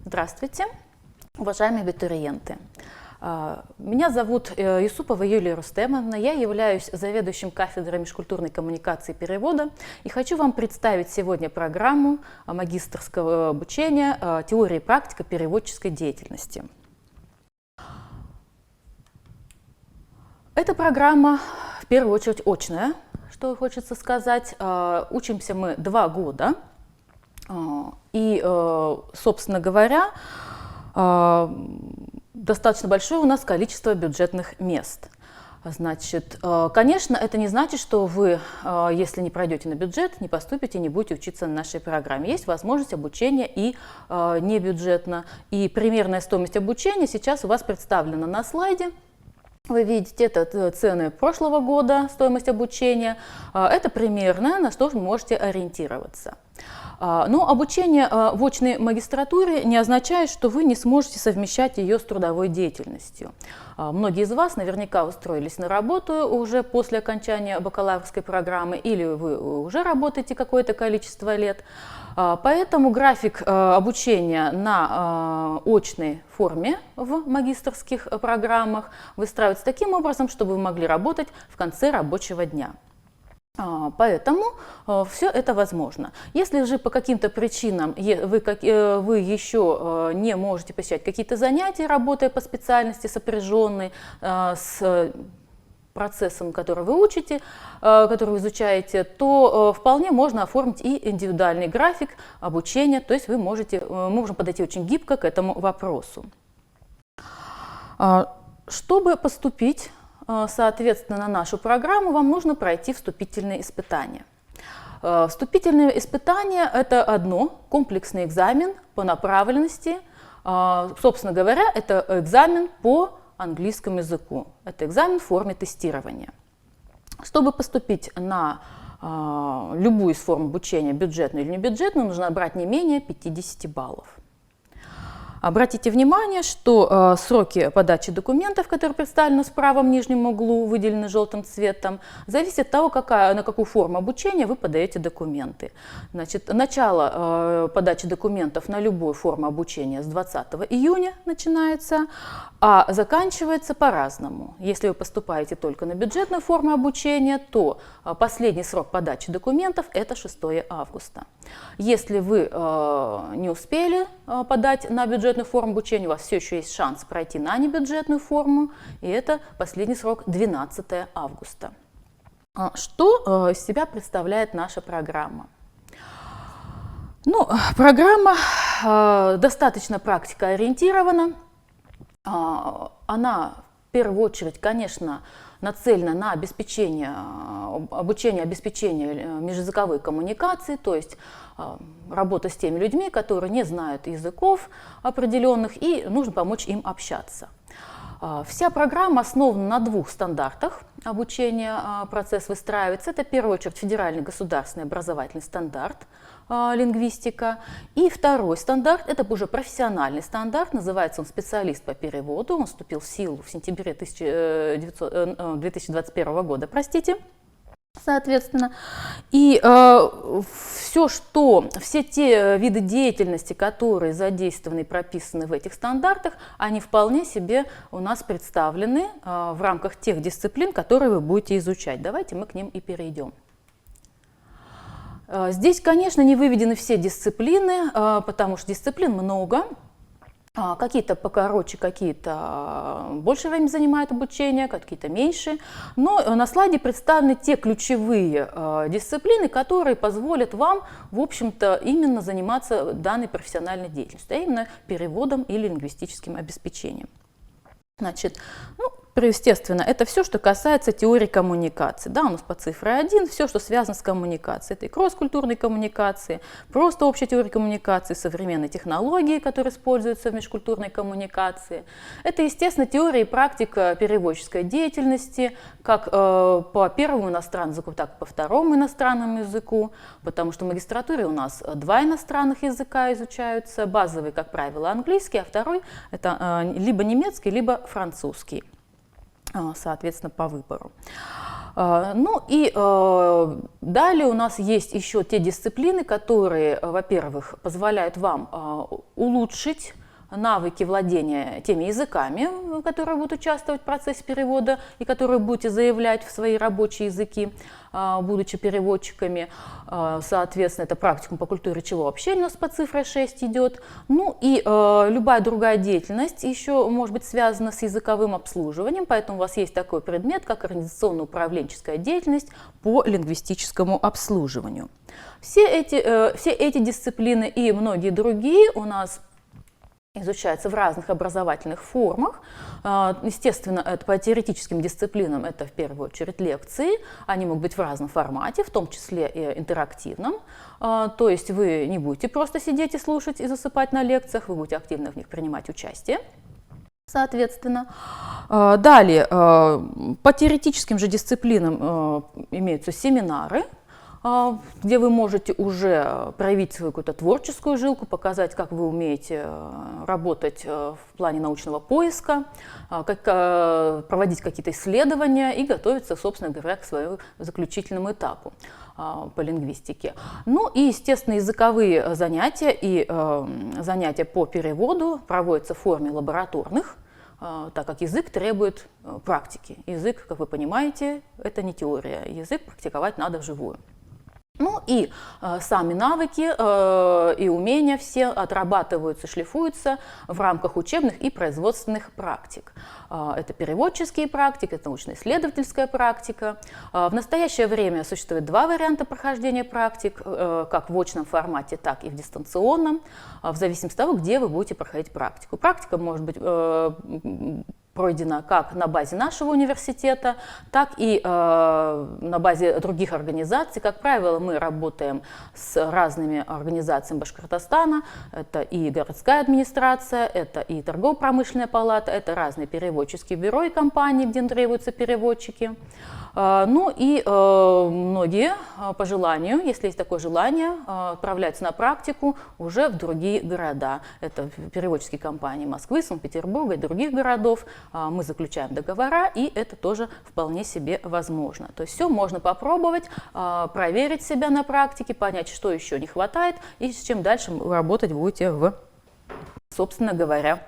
Здравствуйте, уважаемые абитуриенты. Меня зовут Юсупова Юлия Рустемовна, я являюсь заведующим кафедрой межкультурной коммуникации и перевода и хочу вам представить сегодня программу магистерского обучения «Теория и практика переводческой деятельности». Эта программа в первую очередь очная, что хочется сказать. Учимся мы 2 года. И, собственно говоря, достаточно большое у нас количество бюджетных мест. Значит, конечно, это не значит, что вы, если не пройдете на бюджет, не поступите, не будете учиться на нашей программе. Есть возможность обучения и не бюджетно. И примерная стоимость обучения сейчас у вас представлена на слайде. Вы видите, это цены прошлого года, стоимость обучения. Это примерно, на что вы можете ориентироваться. Но обучение в очной магистратуре не означает, что вы не сможете совмещать ее с трудовой деятельностью. Многие из вас наверняка устроились на работу уже после окончания бакалаврской программы, или вы уже работаете какое-то количество лет. Поэтому график обучения на очной форме в магистерских программах выстраивается таким образом, чтобы вы могли работать в конце рабочего дня. Поэтому все это возможно. Если же по каким-то причинам вы еще не можете посещать какие-то занятия, работая по специальности, сопряженной с процессом, который вы учите, который вы изучаете, то вполне можно оформить и индивидуальный график обучения, то есть мы можем подойти очень гибко к этому вопросу. Чтобы поступить, соответственно, на нашу программу, вам нужно пройти вступительные испытания. Вступительные испытания – это одно, комплексный экзамен по направленности. Собственно говоря, это экзамен по английскому языку. Это экзамен в форме тестирования. Чтобы поступить на любую из форм обучения, бюджетную или небюджетную, нужно набрать не менее 50 баллов. Обратите внимание, что сроки подачи документов, которые представлены в правом нижнем углу, выделены желтым цветом, зависят от того, на какую форму обучения вы подаете документы. Значит, начало подачи документов на любую форму обучения с 20 июня начинается, а заканчивается по-разному. Если вы поступаете только на бюджетную форму обучения, то последний срок подачи документов – это 6 августа. Если вы не успели подать на бюджетную форму обучения, у вас все еще есть шанс пройти на небюджетную форму, и это последний срок 12 августа. Что из себя представляет наша программа? Ну, программа достаточно практикоориентирована. Она в первую очередь, конечно, нацелена на обучение межязыковой коммуникации, то есть работа с теми людьми, которые не знают языков определенных, и нужно помочь им общаться. Вся программа основана на 2 стандартах обучения, процесс выстраивается. Это в первую очередь федеральный государственный образовательный стандарт лингвистика. И второй стандарт – это уже профессиональный стандарт, называется он специалист по переводу. Он вступил в силу в сентябре 2021 года, соответственно. И все те виды деятельности, которые задействованы и прописаны в этих стандартах, они вполне себе у нас представлены в рамках тех дисциплин, которые вы будете изучать. Давайте мы к ним и перейдем. Здесь, конечно, не выведены все дисциплины, потому что дисциплин много. Какие-то покороче, какие-то больше времени занимают обучение, какие-то меньше. Но на слайде представлены те ключевые дисциплины, которые позволят вам, в общем-то, именно заниматься данной профессиональной деятельностью, а именно переводом или лингвистическим обеспечением. Значит, естественно, это все, что касается теории коммуникации. Да, у нас по цифре 1 все, что связано с коммуникацией. Это и кросс-культурной коммуникации, просто общая теория коммуникации, современные технологии, которые используются в межкультурной коммуникации. Это, естественно, теория и практика переводческой деятельности, как по первому иностранному языку, так и по второму иностранному языку, потому что в магистратуре у нас 2 иностранных языка изучаются, базовый, как правило, английский, а второй – это либо немецкий, либо французский, соответственно, по выбору. Ну и далее у нас есть еще те дисциплины, которые, во-первых, позволяют вам улучшить навыки владения теми языками, которые будут участвовать в процессе перевода и которые будете заявлять в свои рабочие языки, будучи переводчиками. Соответственно, это практикум по культуре речевого общения у нас по цифре 6 идет. Ну и любая другая деятельность еще может быть связана с языковым обслуживанием, поэтому у вас есть такой предмет, как организационно-управленческая деятельность по лингвистическому обслуживанию. Все эти дисциплины и многие другие у нас изучается в разных образовательных формах. Естественно, это по теоретическим дисциплинам это в первую очередь лекции. Они могут быть в разном формате, в том числе и интерактивном. То есть вы не будете просто сидеть и слушать и засыпать на лекциях, вы будете активно в них принимать участие. Соответственно. Далее, по теоретическим же дисциплинам имеются семинары, где вы можете уже проявить свою какую-то творческую жилку, показать, как вы умеете работать в плане научного поиска, как проводить какие-то исследования и готовиться, собственно говоря, к своему заключительному этапу по лингвистике. Ну и, естественно, языковые занятия и занятия по переводу проводятся в форме лабораторных, так как язык требует практики. Язык, как вы понимаете, это не теория, язык практиковать надо вживую. Ну и сами навыки и умения все отрабатываются, шлифуются в рамках учебных и производственных практик. Это переводческие практики, это научно-исследовательская практика. В настоящее время существует два варианта прохождения практик, как в очном формате, так и в дистанционном, в зависимости от того, где вы будете проходить практику. Практика может быть пройдена как на базе нашего университета, так и на базе других организаций. Как правило, мы работаем с разными организациями Башкортостана. Это и городская администрация, это и торгово-промышленная палата, это разные переводческие бюро и компании, где требуются переводчики. Ну и многие по желанию, если есть такое желание, отправляются на практику уже в другие города. Это переводческие компании Москвы, Санкт-Петербурга и других городов. Мы заключаем договора, и это тоже вполне себе возможно. То есть все можно попробовать, проверить себя на практике, понять, что еще не хватает, и с чем дальше вы работать будете собственно говоря,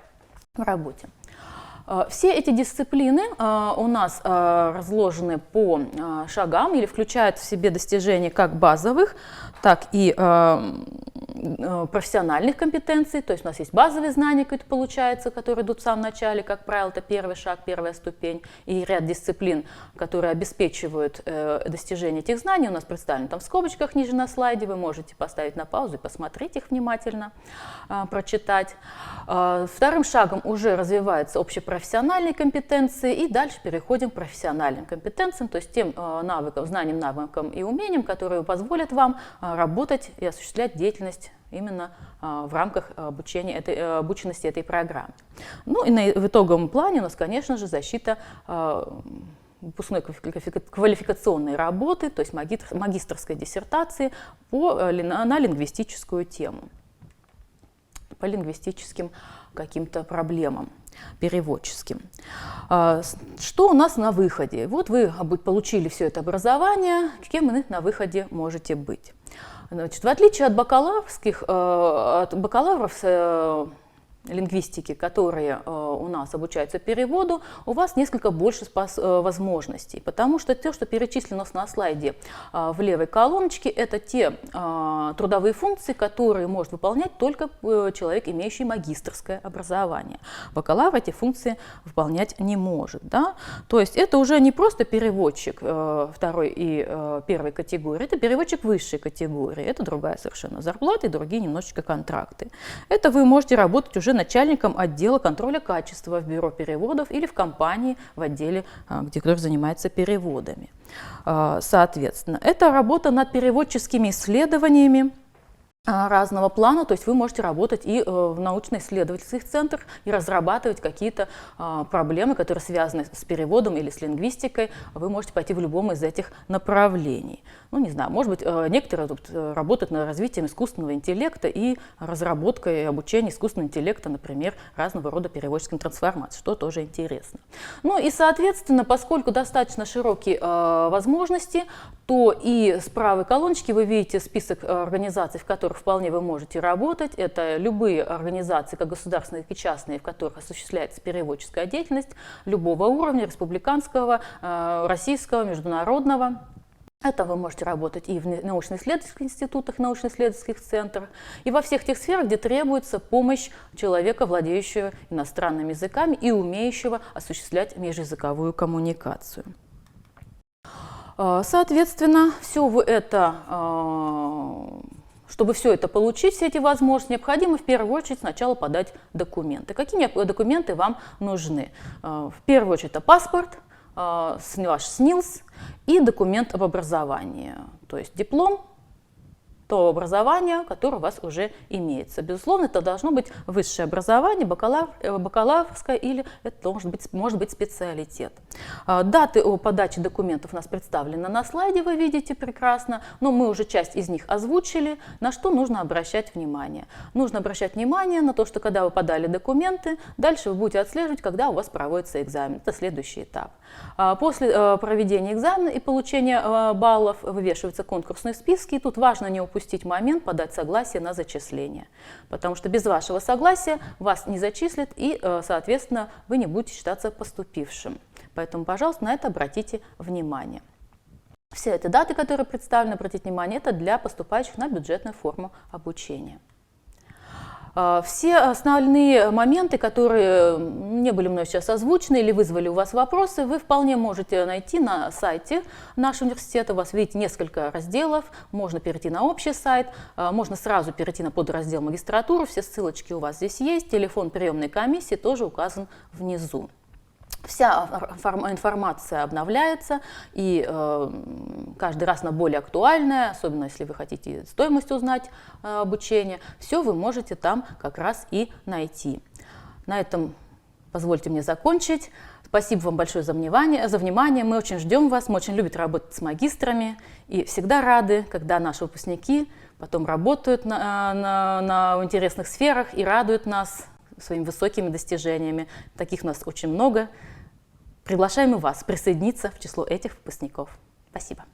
в работе. Все эти дисциплины у нас разложены по шагам или включают в себе достижения как базовых, так и профессиональных компетенций. То есть у нас есть базовые знания, получается, которые идут в самом начале, как правило, это первый шаг, первая ступень, и ряд дисциплин, которые обеспечивают достижение этих знаний, у нас представлены там в скобочках ниже на слайде, вы можете поставить на паузу и посмотреть их внимательно, прочитать. Вторым шагом уже развиваются общепрофессиональные компетенции, и дальше переходим к профессиональным компетенциям, то есть тем навыкам, знаниям, навыкам и умениям, которые позволят вам работать и осуществлять деятельность именно в рамках обученности этой программы. Ну и в итоговом плане у нас, конечно же, защита выпускной квалификационной работы, то есть магистерской диссертации на лингвистическую тему, по лингвистическим каким-то проблемам переводческим. Что у нас на выходе? Вот вы получили все это образование, кем вы на выходе можете быть. Значит, в отличие от бакалавров лингвистики, которые у нас обучаются переводу, у вас несколько больше возможностей, потому что то, что перечислено на слайде в левой колоночке, это те трудовые функции, которые может выполнять только человек, имеющий магистерское образование. Бакалавр эти функции выполнять не может. Да? То есть это уже не просто переводчик второй и первой категории, это переводчик высшей категории, это другая совершенно зарплата и другие немножечко контракты. Это вы можете работать уже начальником отдела контроля качества в бюро переводов или в компании в отделе, который занимается переводами. Соответственно, это работа над переводческими исследованиями, разного плана, то есть вы можете работать и в научно-исследовательских центрах и разрабатывать какие-то проблемы, которые связаны с переводом или с лингвистикой. Вы можете пойти в любом из этих направлений. Ну, не знаю, может быть, некоторые работают над развитием искусственного интеллекта и разработкой и обучением искусственного интеллекта, например, разного рода переводческим трансформациям, что тоже интересно. Ну и, соответственно, поскольку достаточно широкие возможности, то и с правой колоночки вы видите список организаций, в которых вполне вы можете работать. Это любые организации, как государственные, так и частные, в которых осуществляется переводческая деятельность любого уровня, республиканского, российского, международного. Это вы можете работать и в научно-исследовательских институтах, научно-исследовательских центрах, и во всех тех сферах, где требуется помощь человека, владеющего иностранными языками и умеющего осуществлять межязыковую коммуникацию. Соответственно, чтобы все это получить, все эти возможности, необходимо в первую очередь сначала подать документы. Какие документы вам нужны? В первую очередь это паспорт, ваш СНИЛС и документ об образовании, то есть диплом того образования, которое у вас уже имеется. Безусловно, это должно быть высшее образование, бакалаврское, или это может быть специалитет. Даты о подаче документов у нас представлены на слайде, вы видите прекрасно, но мы уже часть из них озвучили. На что нужно обращать внимание? Нужно обращать внимание на то, что когда вы подали документы, дальше вы будете отслеживать, когда у вас проводится экзамен. Это следующий этап. После проведения экзамена и получения баллов вывешиваются конкурсные списки, и тут важно не упустить момент подать согласие на зачисление, потому что без вашего согласия вас не зачислят и, соответственно, вы не будете считаться поступившим. Поэтому, пожалуйста, на это обратите внимание. Все эти даты, которые представлены, обратите внимание, это для поступающих на бюджетную форму обучения. Все основные моменты, которые не были мной сейчас озвучены или вызвали у вас вопросы, вы вполне можете найти на сайте нашего университета. У вас, видите, несколько разделов. Можно перейти на общий сайт, можно сразу перейти на подраздел магистратуры. Все ссылочки у вас здесь есть. Телефон приемной комиссии тоже указан внизу. Вся информация обновляется, и каждый раз она более актуальная, особенно если вы хотите стоимость узнать обучения. Все вы можете там как раз и найти. На этом позвольте мне закончить. Спасибо вам большое за внимание. Мы очень ждем вас, мы очень любим работать с магистрами и всегда рады, когда наши выпускники потом работают на интересных сферах и радуют нас своими высокими достижениями. Таких у нас очень много. Приглашаем и вас присоединиться в число этих выпускников. Спасибо.